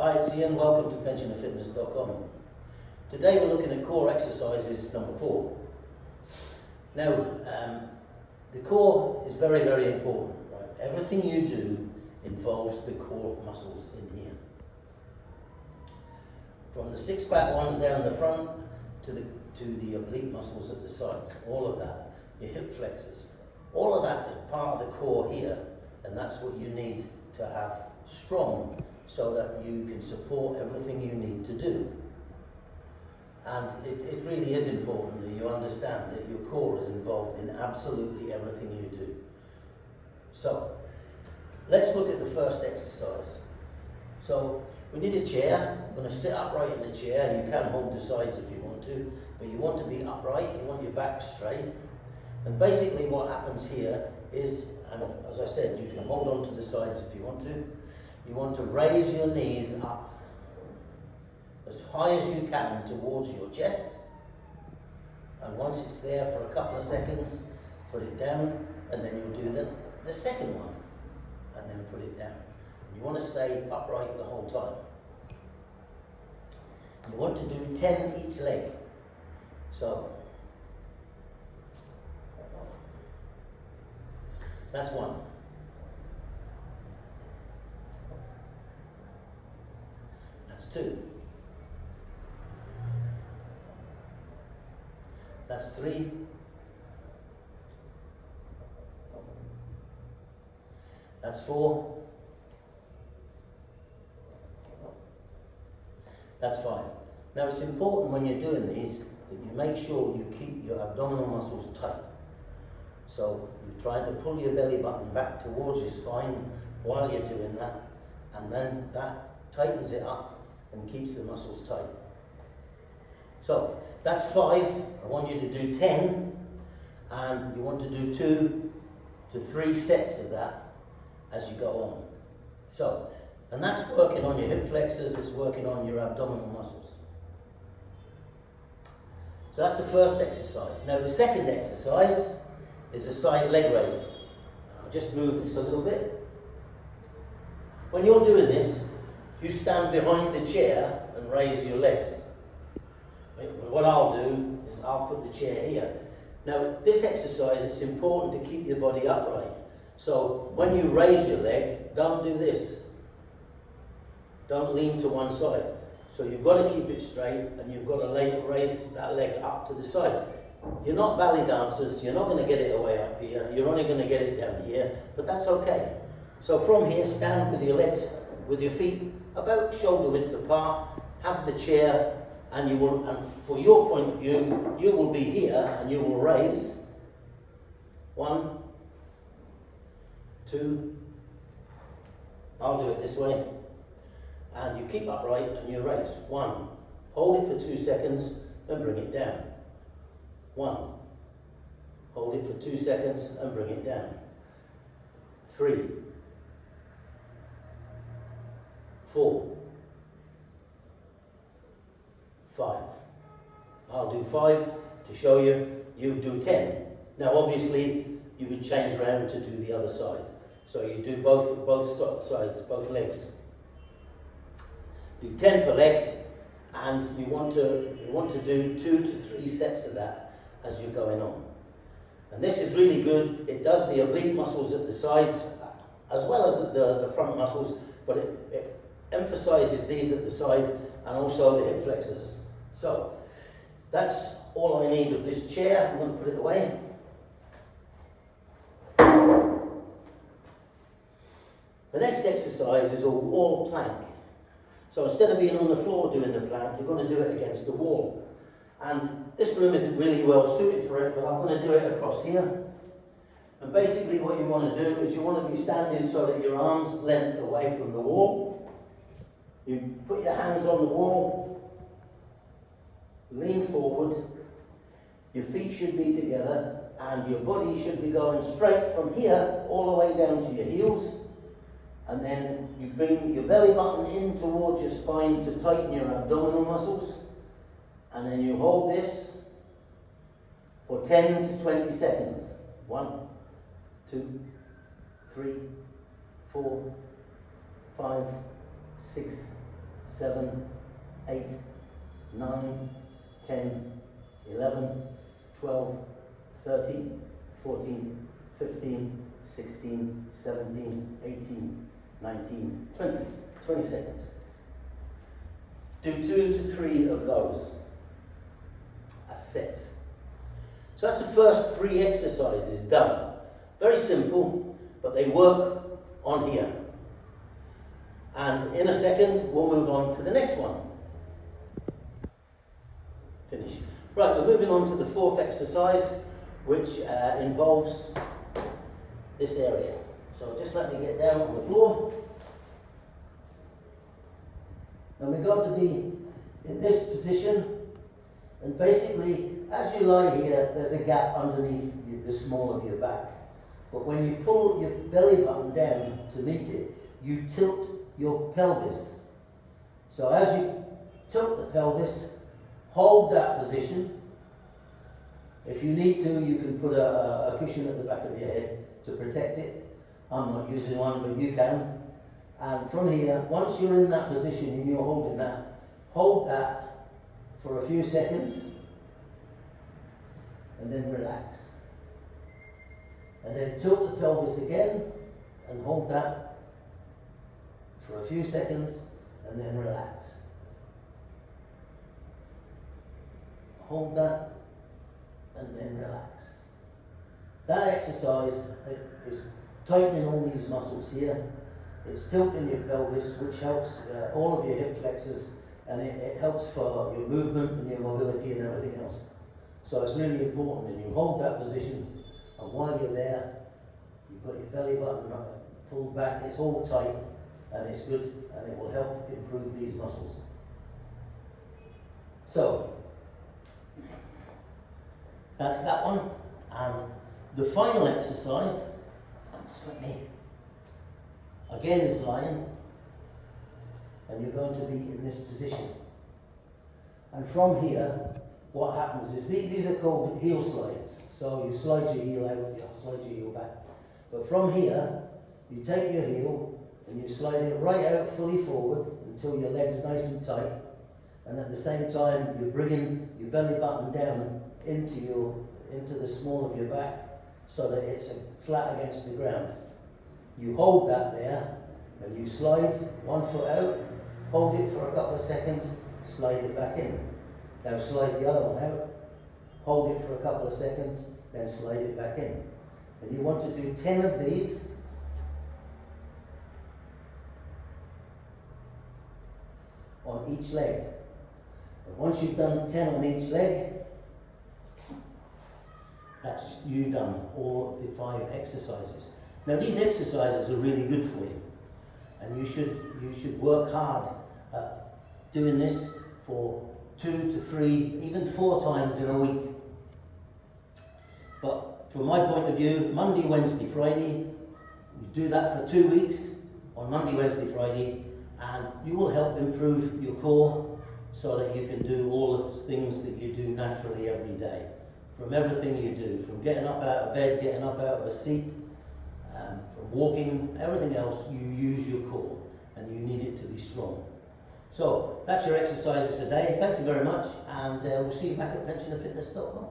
Hi, it's Ian. Welcome to pensionerfitness.com. Today we're looking at core exercises number 4. Now, the core is very, very important. Right? Everything you do involves the core muscles in here. From the six-pack ones down the front to the oblique muscles at the sides, all of that, your hip flexors, all of that is part of the core here, and that's what you need to have strong so that you can support everything you need to do. And it really is important that you understand that your core is involved in absolutely everything you do. So, let's look at the first exercise. So, we need a chair. I'm going to sit upright in the chair. You can hold the sides if you want to, but you want to be upright, you want your back straight. And basically what happens here is, and as I said, you can hold on to the sides if you want to. You want to raise your knees up as high as you can towards your chest, and once it's there for a couple of seconds, put it down, and then you'll do the second one, and then put it down. You want to stay upright the whole time. You want to do 10 each leg. So, that's 1. That's 2. That's 3. That's 4. That's 5. Now it's important when you're doing these that you make sure you keep your abdominal muscles tight. So you're trying to pull your belly button back towards your spine while you're doing that, and then that tightens it up and keeps the muscles tight. So that's 5. I want you to do 10, and you want to do 2 to 3 sets of that as you go on. So, and that's working on your hip flexors, it's working on your abdominal muscles. So that's the first exercise. Now the second exercise is a side leg raise. I'll just move this a little bit. When you're doing this, you stand behind the chair and raise your legs. What I'll do is I'll put the chair here. Now this exercise, it's important to keep your body upright. So when you raise your leg, don't do this. Don't lean to one side. So you've got to keep it straight, and you've got to raise that leg up to the side. You're not ballet dancers, you're not going to get it away up here, you're only going to get it down here, but that's okay. So from here, stand with your legs, with your feet about shoulder width apart, have the chair, and you will, and for your point of view, you will be here and you will raise 1, 2, I'll do it this way, and you keep upright and you raise 1, hold it for 2 seconds and bring it down. 1, hold it for 2 seconds and bring it down. 3, 4, 5. I'll do 5 to show you. You do 10. Now obviously you would change around to do the other side. So you do both sides, both legs. Do 10 per leg, and you want to do 2 to 3 sets of that as you're going on. And this is really good. It does the oblique muscles at the sides as well as the front muscles, but it emphasizes these at the side and also the hip flexors. So that's all I need of this chair. I'm going to put it away. The next exercise is a wall plank. So instead of being on the floor doing the plank, you're going to do it against the wall. And this room isn't really well suited for it, but I'm going to do it across here. And basically what you want to do is you want to be standing so that your arm's length away from the wall. You put your hands on the wall, lean forward, your feet should be together, and your body should be going straight from here all the way down to your heels. And then you bring your belly button in towards your spine to tighten your abdominal muscles. And then you hold this for 10 to 20 seconds. 1, 2, 3, 4, 5, 6, 7, 8, 9, 10, 11, 12, 13, 14, 15, 16, 17, 18, 19, 20. 20 seconds. Do 2 to 3 of those as sets. So that's the first 3 exercises done. Very simple, but they work on here. And in a second, we'll move on to the next one. Finish. Right, we're moving on to the 4th exercise, which involves this area. So just let me get down on the floor. And we're going to be in this position, and basically, as you lie here, there's a gap underneath the small of your back. But when you pull your belly button down to meet it, you tilt your pelvis. So as you tilt the pelvis, hold that position. If you need to, you can put a cushion at the back of your head to protect it. I'm not using one, but you can. And from here, once you're in that position and you're holding that, hold that for a few seconds and then relax. And then tilt the pelvis again and hold that for a few seconds and then relax. Hold that and then relax. That exercise is tightening all these muscles here. It's tilting your pelvis, which helps all of your hip flexors, and it helps for your movement and your mobility and everything else. So it's really important, and you hold that position, and while you're there, you've got your belly button pulled back, it's all tight, and it's good, and it will help improve these muscles. So, that's that one, and the final exercise, just let me, again is lying, and you're going to be in this position. And from here, what happens is these are called heel slides. So you slide your heel out, you slide your heel back. But from here, you take your heel and you slide it right out fully forward until your leg's nice and tight. And at the same time, you're bringing your belly button down into the small of your back so that it's flat against the ground. You hold that there and you slide one foot out, hold it for a couple of seconds, slide it back in. Now slide the other one out, hold it for a couple of seconds, then slide it back in. And you want to do 10 of these. On each leg. And once you've done 10 on each leg, that's you done all of the 5 exercises. Now these exercises are really good for you, and you should work hard at doing this for 2 to 3, even 4 times in a week. But from my point of view, Monday, Wednesday, Friday, you do that for 2 weeks on Monday, Wednesday, Friday, and you will help improve your core so that you can do all of the things that you do naturally every day. From everything you do, from getting up out of bed, getting up out of a seat, from walking, everything else, you use your core and you need it to be strong. So that's your exercises for today. Thank you very much, and we'll see you back at pensionerfitness.com.